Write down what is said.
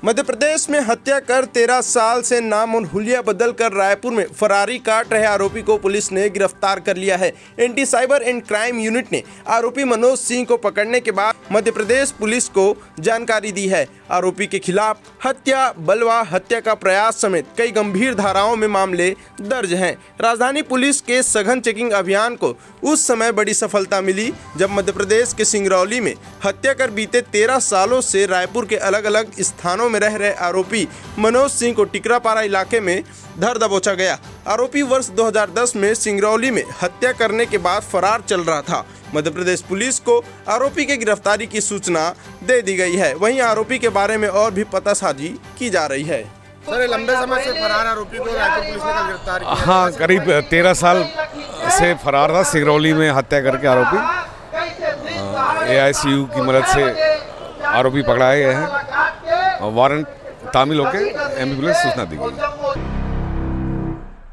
मध्य प्रदेश में हत्या कर 13 साल से नाम और हुलिया बदलकर रायपुर में फरारी काट रहे आरोपी को पुलिस ने गिरफ्तार कर लिया है। Anti cyber and crime unit ने आरोपी मनोज सिंह को पकड़ने के बाद मध्य प्रदेश पुलिस को जानकारी दी है। आरोपी के खिलाफ हत्या, बलवा, हत्या का प्रयास समेत कई गंभीर धाराओं में मामले दर्ज हैं। राजधानी पुलिस के सघन चेकिंग अभियान को उस समय बड़ी सफलता मिली जब मध्य प्रदेश के सिंगरौली में हत्या कर बीते 13 सालों से रायपुर के अलग अलग स्थानों में रह रहे आरोपी मनोज सिंह को टिकरापारा इलाके में धर दबोचा गया। आरोपी वर्ष 2010 में सिंगरौली में हत्या करने के बाद फरार चल रहा था। मध्य प्रदेश पुलिस को आरोपी के गिरफ्तारी की सूचना दे दी गई है। वहीं आरोपी के बारे में और भी पतासाजी की जा रही है। सर, लंबे समय से फरार आरोपी को रायपुर पुलिस ने कल गिरफ्तार किया। हाँ, करीब 13 साल से फरार था। सिंगरौली में हत्या करके आरोपी AICU की मदद से आरोपी पकड़ाए गए हैं और वारंट तामील होकर MP पुलिस सूचना दी गई।